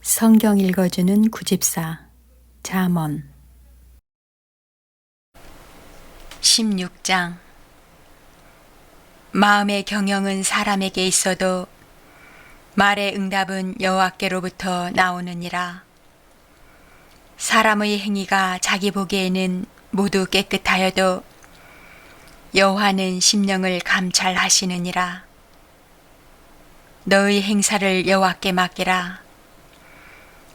성경 읽어주는 구집사 잠언 16장. 마음의 경영은 사람에게 있어도 말의 응답은 여호와께로부터 나오느니라. 사람의 행위가 자기 보기에는 모두 깨끗하여도 여호와는 심령을 감찰하시느니라. 너의 행사를 여호와께 맡기라.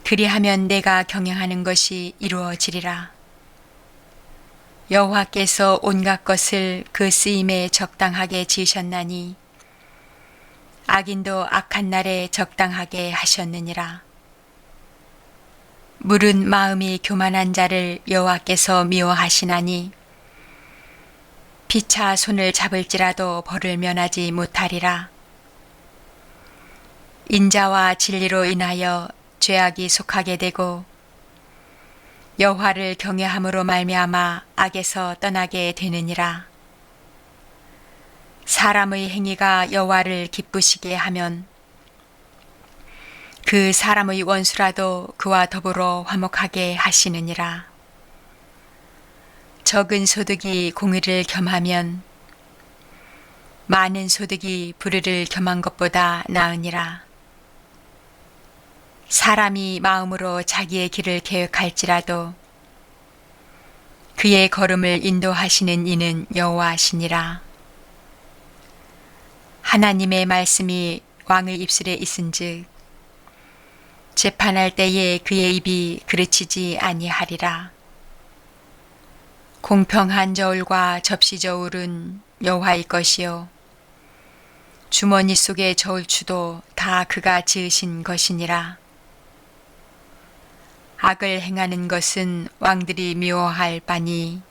그리하면 내가 경영하는 것이 이루어지리라. 여호와께서 온갖 것을 그 쓰임에 적당하게 지으셨나니 악인도 악한 날에 적당하게 하셨느니라. 물은 마음이 교만한 자를 여호와께서 미워하시나니 피차 손을 잡을지라도 벌을 면하지 못하리라. 인자와 진리로 인하여 죄악이 속하게 되고 여호와를 경외함으로 말미암아 악에서 떠나게 되느니라. 사람의 행위가 여호와를 기쁘시게 하면 그 사람의 원수라도 그와 더불어 화목하게 하시느니라. 적은 소득이 공의를 겸하면 많은 소득이 불의를 겸한 것보다 나으니라. 사람이 마음으로 자기의 길을 계획할지라도 그의 걸음을 인도하시는 이는 여호와시니라. 하나님의 말씀이 왕의 입술에 있은즉 재판할 때에 그의 입이 그르치지 아니하리라. 공평한 저울과 접시 저울은 여호와의 것이요 주머니 속의 저울추도 다 그가 지으신 것이니라. 악을 행하는 것은 왕들이 미워할 바니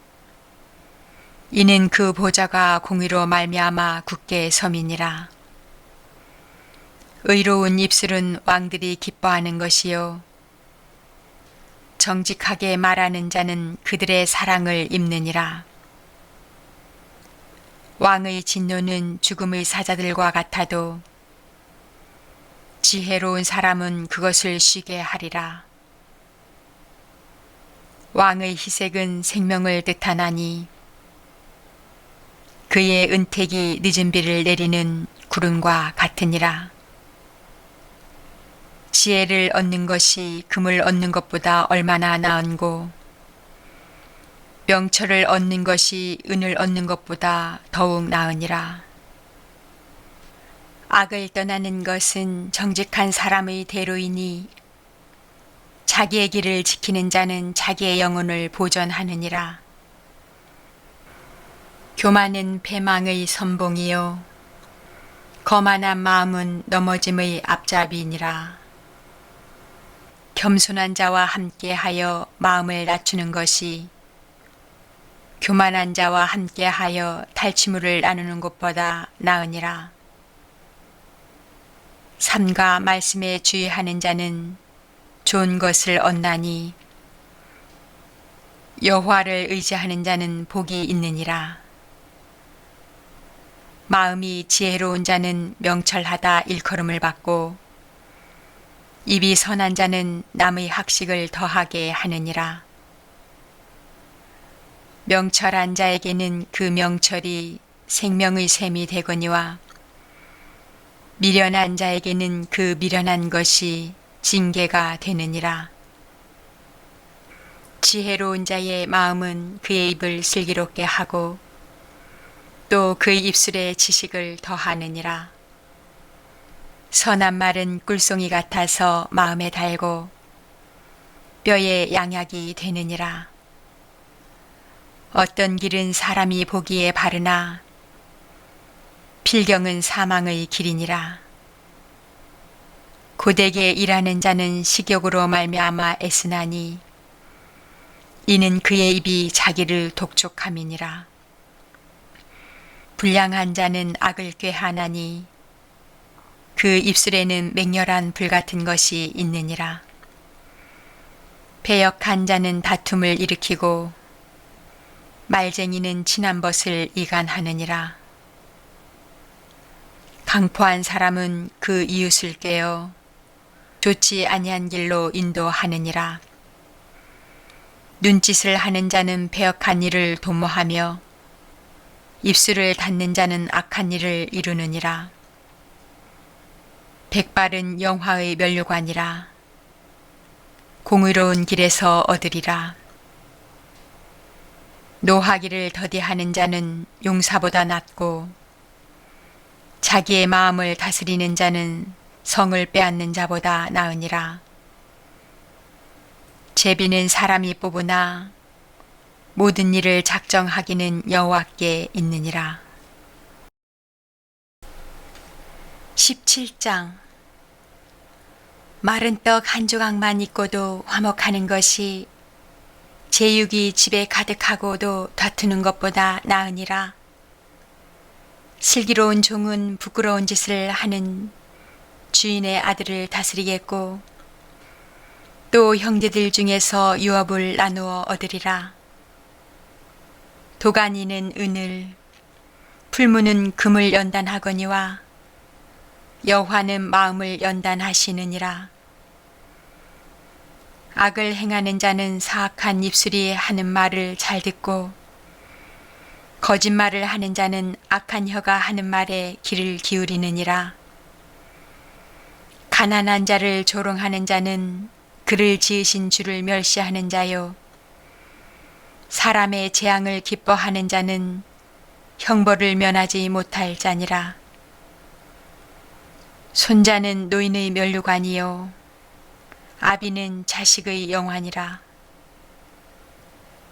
이는 그 보좌가 공의로 말미암아 굳게 섬이니라. 의로운 입술은 왕들이 기뻐하는 것이요 정직하게 말하는 자는 그들의 사랑을 입느니라. 왕의 진노는 죽음의 사자들과 같아도 지혜로운 사람은 그것을 쉬게 하리라. 왕의 희색은 생명을 뜻하나니 그의 은택이 늦은 비를 내리는 구름과 같으니라. 지혜를 얻는 것이 금을 얻는 것보다 얼마나 나은고 명철을 얻는 것이 은을 얻는 것보다 더욱 나으니라. 악을 떠나는 것은 정직한 사람의 대로이니 자기의 길을 지키는 자는 자기의 영혼을 보전하느니라. 교만은 패망의 선봉이요 거만한 마음은 넘어짐의 앞잡이니라. 겸손한 자와 함께하여 마음을 낮추는 것이 교만한 자와 함께하여 탈취물을 나누는 것보다 나으니라. 삼가 말씀에 주의하는 자는 좋은 것을 얻나니 여호와를 의지하는 자는 복이 있느니라. 마음이 지혜로운 자는 명철하다 일컬음을 받고 입이 선한 자는 남의 학식을 더하게 하느니라. 명철한 자에게는 그 명철이 생명의 샘이 되거니와 미련한 자에게는 그 미련한 것이 징계가 되느니라. 지혜로운 자의 마음은 그의 입을 슬기롭게 하고 또 그의 입술에 지식을 더하느니라. 선한 말은 꿀송이 같아서 마음에 달고 뼈에 양약이 되느니라. 어떤 길은 사람이 보기에 바르나 필경은 사망의 길이니라. 고되게 일하는 자는 식욕으로 말미암아 애쓰나니 이는 그의 입이 자기를 독촉함이니라. 불량한 자는 악을 꾀하나니 그 입술에는 맹렬한 불 같은 것이 있느니라. 배역한 자는 다툼을 일으키고 말쟁이는 친한 벗을 이간하느니라. 강포한 사람은 그 이웃을 꾀어 좋지 아니한 길로 인도하느니라. 눈짓을 하는 자는 배역한 일을 도모하며 입술을 닫는 자는 악한 일을 이루느니라. 백발은 영화의 면류관이라. 공의로운 길에서 얻으리라. 노하기를 더디하는 자는 용사보다 낫고 자기의 마음을 다스리는 자는 성을 빼앗는 자보다 나으니라. 제비는 사람이 뽑으나 모든 일을 작정하기는 여호와께 있느니라. 17장. 마른 떡 한 조각만 있고도 화목하는 것이 제육이 집에 가득하고도 다투는 것보다 나으니라. 슬기로운 종은 부끄러운 짓을 하는 주인의 아들을 다스리겠고 또 형제들 중에서 유업을 나누어 얻으리라. 도가니는 은을, 풀무는 금을 연단하거니와 여호와는 마음을 연단하시느니라. 악을 행하는 자는 사악한 입술이 하는 말을 잘 듣고 거짓말을 하는 자는 악한 혀가 하는 말에 귀를 기울이느니라. 가난한 자를 조롱하는 자는 그를 지으신 주를 멸시하는 자요. 사람의 재앙을 기뻐하는 자는 형벌을 면하지 못할 자니라. 손자는 노인의 면류관이요 아비는 자식의 영환이라.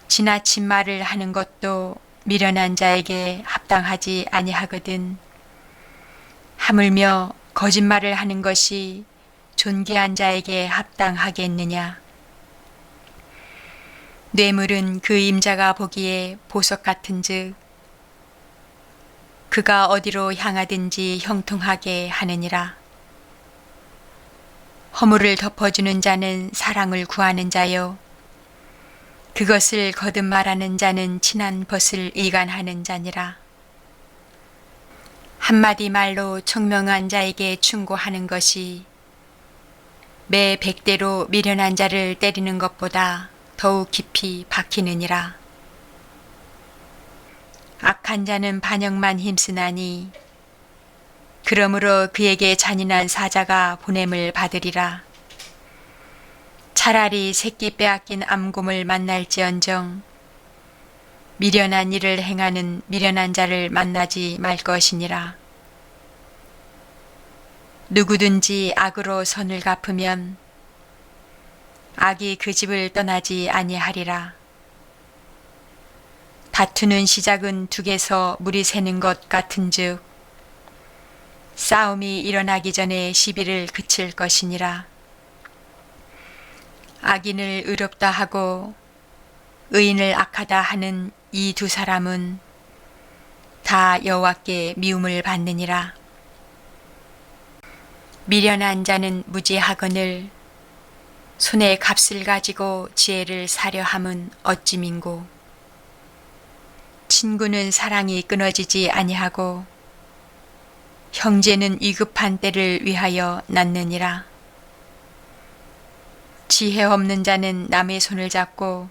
지나친 말을 하는 것도 미련한 자에게 합당하지 아니하거든. 하물며 거짓말을 하는 것이 존귀한 자에게 합당하겠느냐. 뇌물은 그 임자가 보기에 보석 같은즉 그가 어디로 향하든지 형통하게 하느니라. 허물을 덮어주는 자는 사랑을 구하는 자요 그것을 거듭 말하는 자는 친한 벗을 이간하는 자니라. 한마디 말로 총명한 자에게 충고하는 것이 매 100대로 미련한 자를 때리는 것보다 더욱 깊이 박히느니라. 악한 자는 반역만 힘쓰나니 그러므로 그에게 잔인한 사자가 보냄을 받으리라. 차라리 새끼 빼앗긴 암곰을 만날지언정 미련한 일을 행하는 미련한 자를 만나지 말 것이니라. 누구든지 악으로 선을 갚으면 악이 그 집을 떠나지 아니하리라. 다투는 시작은 둑에서 물이 새는 것 같은즉 싸움이 일어나기 전에 시비를 그칠 것이니라. 악인을 의롭다 하고 의인을 악하다 하는 이 두 사람은 다 여호와께 미움을 받느니라. 미련한 자는 무지하거늘 손에 값을 가지고 지혜를 사려 함은 어찌 민고. 친구는 사랑이 끊어지지 아니하고 형제는 위급한 때를 위하여 낳느니라. 지혜 없는 자는 남의 손을 잡고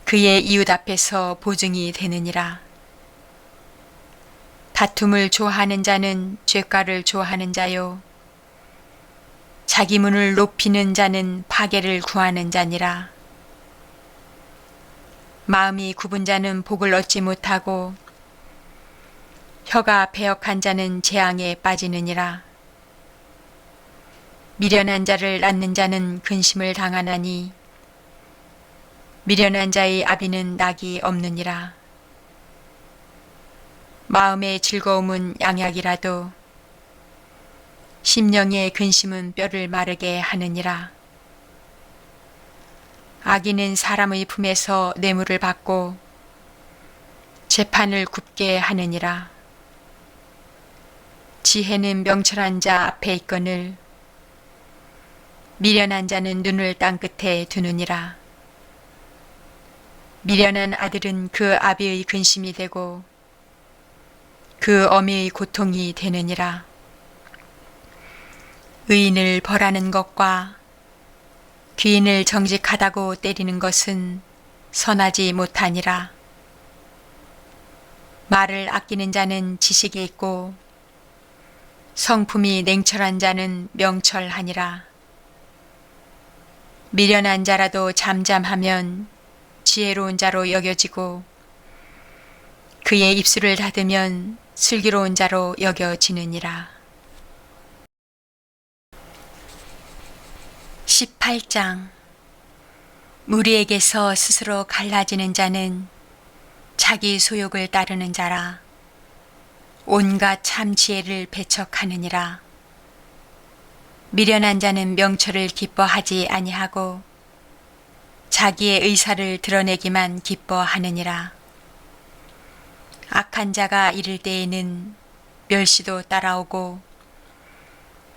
그의 이웃 앞에서 보증이 되느니라. 다툼을 좋아하는 자는 죄가를 좋아하는 자요 자기 문을 높이는 자는 파괴를 구하는 자니라. 마음이 굽은 자는 복을 얻지 못하고 혀가 배역한 자는 재앙에 빠지느니라. 미련한 자를 낳는 자는 근심을 당하나니 미련한 자의 아비는 낙이 없느니라. 마음의 즐거움은 양약이라도 심령의 근심은 뼈를 마르게 하느니라. 악인은 사람의 품에서 뇌물을 받고 재판을 굽게 하느니라. 지혜는 명철한 자 앞에 있거늘 미련한 자는 눈을 땅 끝에 두느니라. 미련한 아들은 그 아비의 근심이 되고 그 어미의 고통이 되느니라. 의인을 벌하는 것과 귀인을 정직하다고 때리는 것은 선하지 못하니라. 말을 아끼는 자는 지식이 있고 성품이 냉철한 자는 명철하니라. 미련한 자라도 잠잠하면 지혜로운 자로 여겨지고 그의 입술을 닫으면 슬기로운 자로 여겨지느니라. 18장. 무리에게서 스스로 갈라지는 자는 자기 소욕을 따르는 자라. 온갖 참 지혜를 배척하느니라. 미련한 자는 명철을 기뻐하지 아니하고 자기의 의사를 드러내기만 기뻐하느니라. 악한 자가 이를 때에는 멸시도 따라오고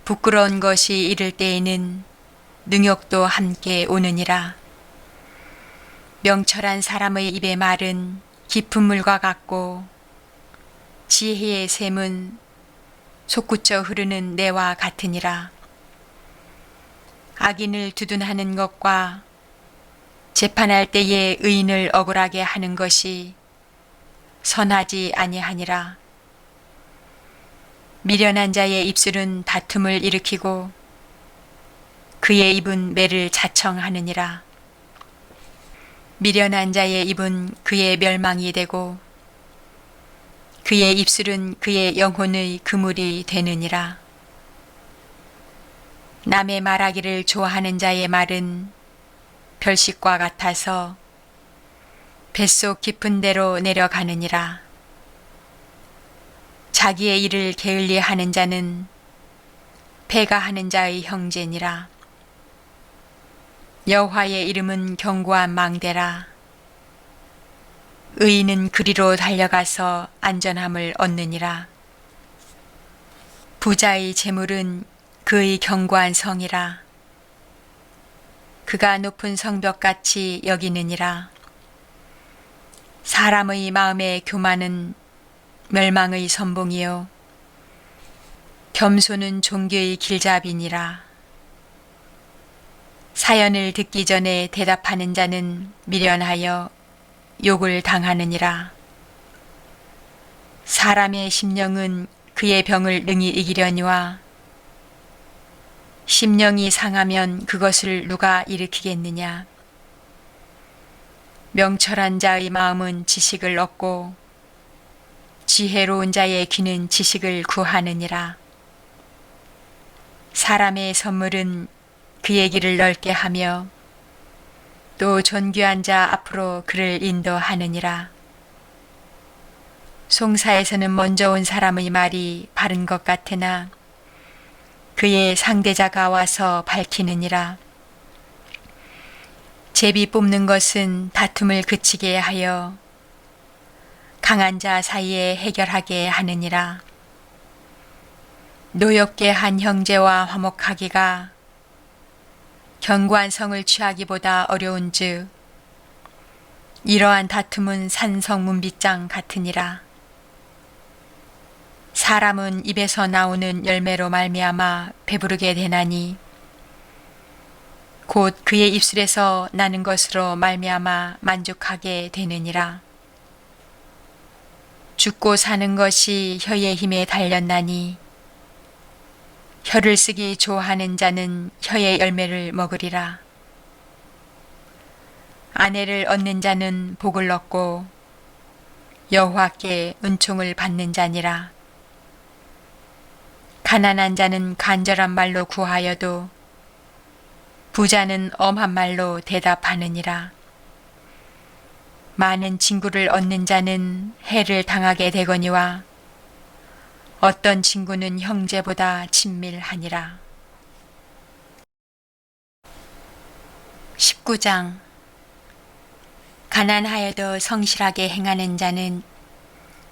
부끄러운 것이 이를 때에는 능욕도 함께 오느니라. 명철한 사람의 입의 말은 깊은 물과 같고 지혜의 샘은 솟구쳐 흐르는 내와 같으니라. 악인을 두둔하는 것과 재판할 때에 의인을 억울하게 하는 것이 선하지 아니하니라. 미련한 자의 입술은 다툼을 일으키고 그의 입은 매를 자청하느니라. 미련한 자의 입은 그의 멸망이 되고 그의 입술은 그의 영혼의 그물이 되느니라. 남의 말하기를 좋아하는 자의 말은 별식과 같아서 뱃속 깊은 데로 내려가느니라. 자기의 일을 게을리하는 자는 패가하는 자의 형제니라. 여호와의 이름은 견고한 망대라. 의인은 그리로 달려가서 안전함을 얻느니라. 부자의 재물은 그의 견고한 성이라. 그가 높은 성벽같이 여기느니라. 사람의 마음의 교만은 멸망의 선봉이요 겸손은 종교의 길잡이니라. 사연을 듣기 전에 대답하는 자는 미련하여 욕을 당하느니라. 사람의 심령은 그의 병을 능히 이기려니와 심령이 상하면 그것을 누가 일으키겠느냐. 명철한 자의 마음은 지식을 얻고 지혜로운 자의 귀는 지식을 구하느니라. 사람의 선물은 그의 길을 넓게 하며 또 존귀한 자 앞으로 그를 인도하느니라. 송사에서는 먼저 온 사람의 말이 바른 것 같으나 그의 상대자가 와서 밝히느니라. 제비 뽑는 것은 다툼을 그치게 하여 강한 자 사이에 해결하게 하느니라. 노엽게 한 형제와 화목하기가 견고한 성을 취하기보다 어려운즉 이러한 다툼은 산성문빗장 같으니라. 사람은 입에서 나오는 열매로 말미암아 배부르게 되나니 곧 그의 입술에서 나는 것으로 말미암아 만족하게 되느니라. 죽고 사는 것이 혀의 힘에 달렸나니 혀를 쓰기 좋아하는 자는 혀의 열매를 먹으리라. 아내를 얻는 자는 복을 얻고 여호와께 은총을 받는 자니라. 가난한 자는 간절한 말로 구하여도 부자는 엄한 말로 대답하느니라. 많은 친구를 얻는 자는 해를 당하게 되거니와 어떤 친구는 형제보다 친밀하니라. 19장. 가난하여도 성실하게 행하는 자는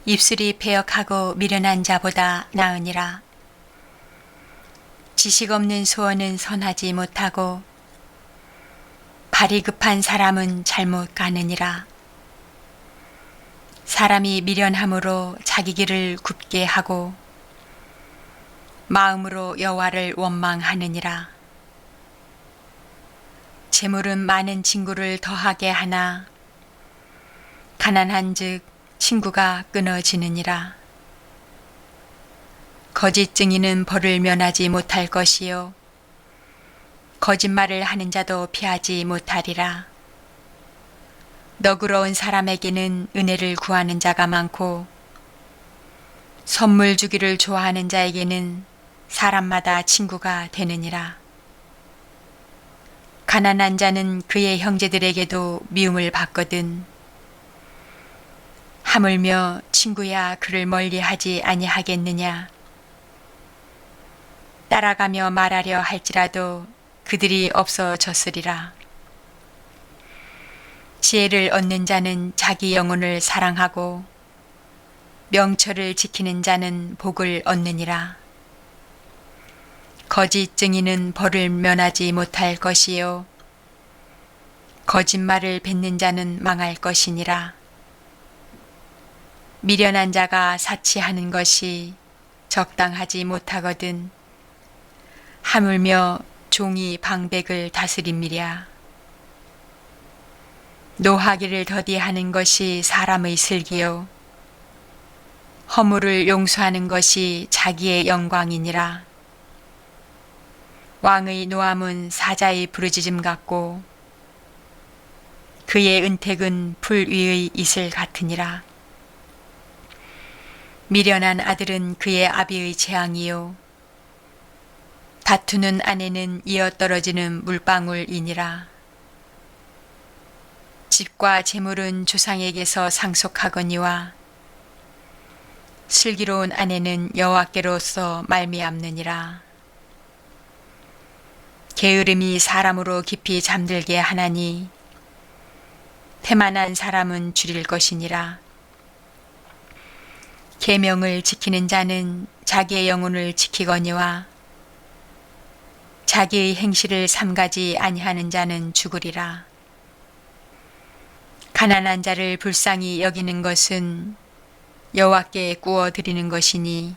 입술이 배역하고 미련한 자보다 나으니라. 지식 없는 소원은 선하지 못하고 발이 급한 사람은 잘못 가느니라. 사람이 미련함으로 자기 길을 굽게 하고 마음으로 여호와를 원망하느니라. 재물은 많은 친구를 더하게 하나 가난한즉 친구가 끊어지느니라. 거짓 증인은 벌을 면하지 못할 것이요 거짓말을 하는 자도 피하지 못하리라. 너그러운 사람에게는 은혜를 구하는 자가 많고 선물 주기를 좋아하는 자에게는 사람마다 친구가 되느니라. 가난한 자는 그의 형제들에게도 미움을 받거든 하물며 친구야 그를 멀리하지 아니하겠느냐. 따라가며 말하려 할지라도 그들이 없어졌으리라. 지혜를 얻는 자는 자기 영혼을 사랑하고 명철을 지키는 자는 복을 얻느니라. 거짓 증인은 벌을 면하지 못할 것이요 거짓말을 뱉는 자는 망할 것이니라. 미련한 자가 사치하는 것이 적당하지 못하거든 하물며 종이 방백을 다스림이랴. 노하기를 더디하는 것이 사람의 슬기요 허물을 용서하는 것이 자기의 영광이니라. 왕의 노함은 사자의 부르짖음 같고 그의 은택은 풀 위의 이슬 같으니라. 미련한 아들은 그의 아비의 재앙이요 다투는 아내는 이어떨어지는 물방울이니라. 집과 재물은 조상에게서 상속하거니와 슬기로운 아내는 여호와께로서 말미암느니라. 게으름이 사람으로 깊이 잠들게 하나니 태만한 사람은 줄일 것이니라. 계명을 지키는 자는 자기의 영혼을 지키거니와 자기의 행실을 삼가지 아니하는 자는 죽으리라. 가난한 자를 불쌍히 여기는 것은 여호와께 구워 드리는 것이니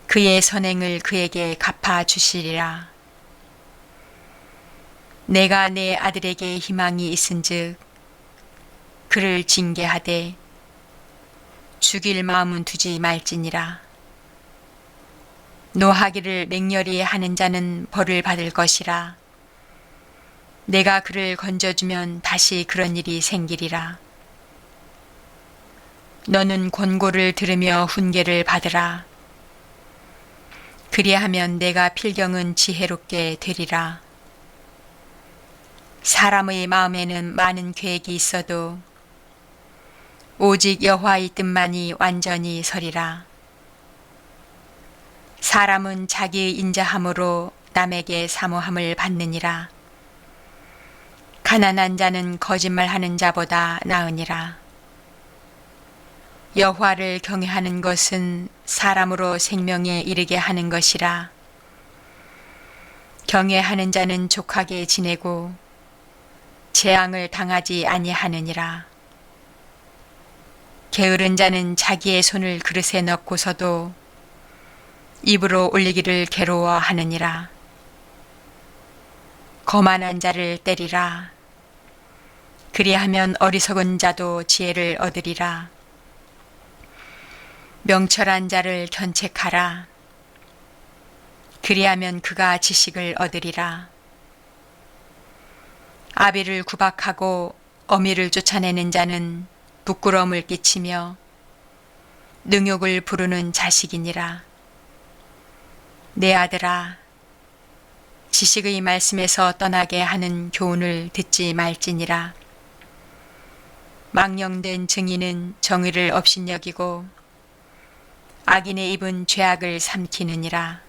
그의 선행을 그에게 갚아 주시리라. 내가 내 아들에게 희망이 있은즉 그를 징계하되 죽일 마음은 두지 말지니라. 노하기를 맹렬히 하는 자는 벌을 받을 것이라. 내가 그를 건져주면 다시 그런 일이 생기리라. 너는 권고를 들으며 훈계를 받으라. 그리하면 내가 필경은 지혜롭게 되리라. 사람의 마음에는 많은 계획이 있어도 오직 여호와의 뜻만이 완전히 서리라. 사람은 자기의 인자함으로 남에게 사모함을 받느니라. 가난한 자는 거짓말하는 자보다 나으니라. 여호와를 경외하는 것은 사람으로 생명에 이르게 하는 것이라. 경외하는 자는 족하게 지내고 재앙을 당하지 아니하느니라. 게으른 자는 자기의 손을 그릇에 넣고서도 입으로 올리기를 괴로워하느니라. 거만한 자를 때리라. 그리하면 어리석은 자도 지혜를 얻으리라. 명철한 자를 견책하라. 그리하면 그가 지식을 얻으리라. 아비를 구박하고 어미를 쫓아내는 자는 부끄러움을 끼치며 능욕을 부르는 자식이니라. 내 아들아, 지식의 말씀에서 떠나게 하는 교훈을 듣지 말지니라. 망령된 증인은 정의를 업신여기고 악인의 입은 죄악을 삼키느니라.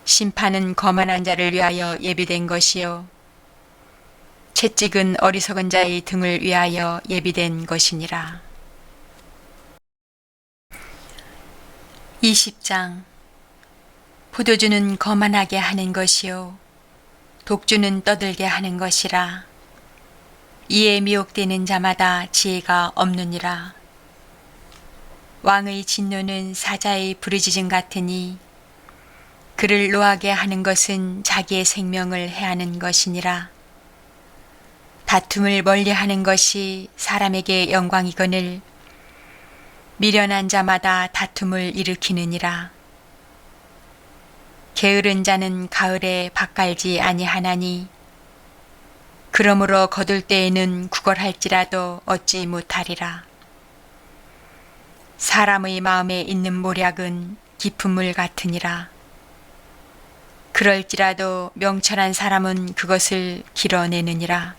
심판은 거만한 자를 위하여 예비된 것이요 채찍은 어리석은 자의 등을 위하여 예비된 것이니라. 20장 포도주는 거만하게 하는 것이요 독주는 떠들게 하는 것이라. 이에 미혹되는 자마다 지혜가 없느니라. 왕의 진노는 사자의 부르짖음 같으니 그를 노하게 하는 것은 자기의 생명을 해하는 것이니라. 다툼을 멀리하는 것이 사람에게 영광이거늘 미련한 자마다 다툼을 일으키느니라. 게으른 자는 가을에 밭 갈지 아니하나니 그러므로 거둘 때에는 구걸할지라도 얻지 못하리라. 사람의 마음에 있는 모략은 깊은 물 같으니라. 그럴지라도 명철한 사람은 그것을 길어내느니라.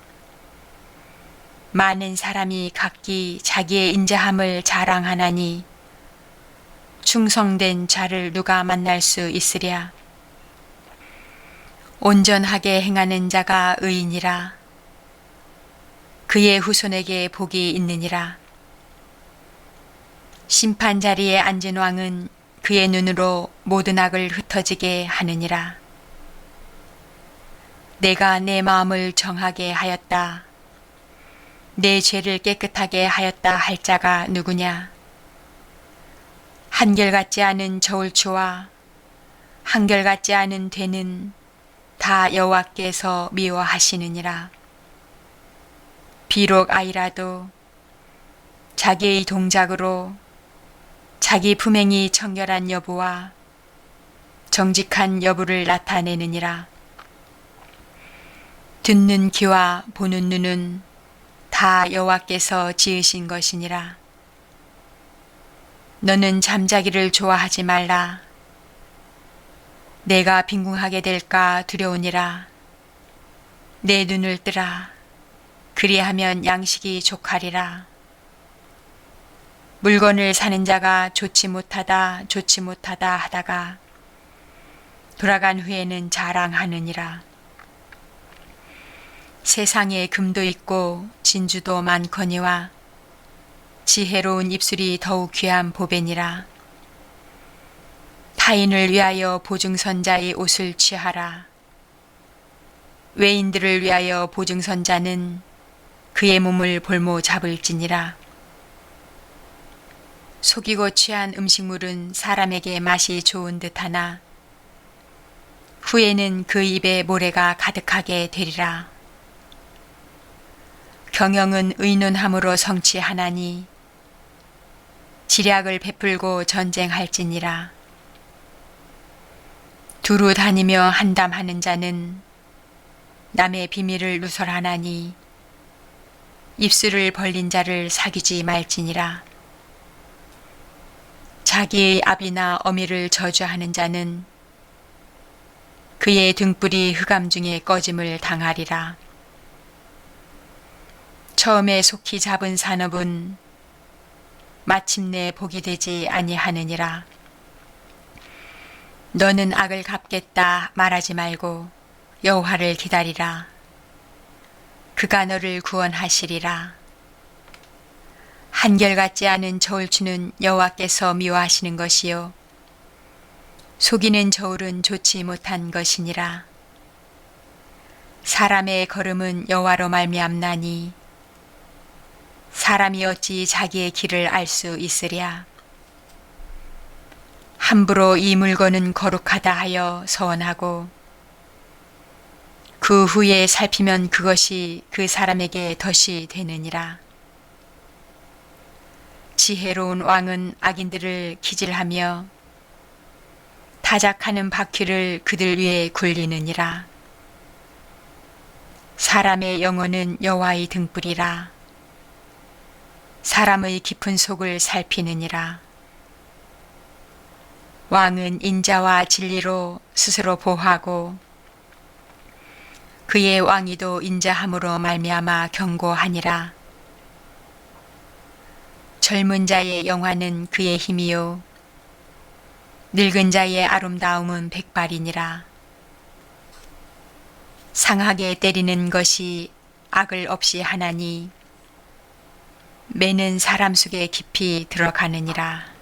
많은 사람이 각기 자기의 인자함을 자랑하나니 충성된 자를 누가 만날 수 있으랴. 온전하게 행하는 자가 의인이라. 그의 후손에게 복이 있느니라. 심판 자리에 앉은 왕은 그의 눈으로 모든 악을 흩어지게 하느니라. 내가 내 마음을 정하게 하였다. 내 죄를 깨끗하게 하였다 할 자가 누구냐? 한결같지 않은 저울추와 한결같지 않은 되는 다 여호와께서 미워하시느니라. 비록 아이라도 자기의 동작으로 자기 품행이 청결한 여부와 정직한 여부를 나타내느니라. 듣는 귀와 보는 눈은 다 여호와께서 지으신 것이니라. 너는 잠자기를 좋아하지 말라. 내가 빈궁하게 될까 두려우니라. 내 눈을 뜨라. 그리하면 양식이 족하리라. 물건을 사는 자가 좋지 못하다 하다가 돌아간 후에는 자랑하느니라. 세상에 금도 있고 진주도 많거니와 지혜로운 입술이 더욱 귀한 보배니라. 타인을 위하여 보증선자의 옷을 취하라. 외인들을 위하여 보증선자는 그의 몸을 볼모 잡을지니라. 속이고 취한 음식물은 사람에게 맛이 좋은 듯하나 후에는 그 입에 모래가 가득하게 되리라. 경영은 의논함으로 성취하나니 지략을 베풀고 전쟁할지니라. 두루 다니며 한담하는 자는 남의 비밀을 누설하나니 입술을 벌린 자를 사귀지 말지니라. 자기의 아비나 어미를 저주하는 자는 그의 등불이 흑암 중에 꺼짐을 당하리라. 처음에 속히 잡은 산업은 마침내 복이 되지 아니하느니라. 너는 악을 갚겠다 말하지 말고 여호와를 기다리라. 그가 너를 구원하시리라. 한결같지 않은 저울추는 여호와께서 미워하시는 것이요 속이는 저울은 좋지 못한 것이니라. 사람의 걸음은 여호와로 말미암나니 사람이 어찌 자기의 길을 알 수 있으랴. 함부로 이 물건은 거룩하다 하여 서원하고 그 후에 살피면 그것이 그 사람에게 덫이 되느니라. 지혜로운 왕은 악인들을 기질하며 타작하는 바퀴를 그들 위에 굴리느니라. 사람의 영혼은 여호와의 등불이라. 사람의 깊은 속을 살피느니라. 왕은 인자와 진리로 스스로 보호하고 그의 왕위도 인자함으로 말미암아 경고하니라. 젊은 자의 영화는 그의 힘이요 늙은 자의 아름다움은 백발이니라. 상하게 때리는 것이 악을 없이 하나니 매는 사람 속에 깊이 들어가느니라.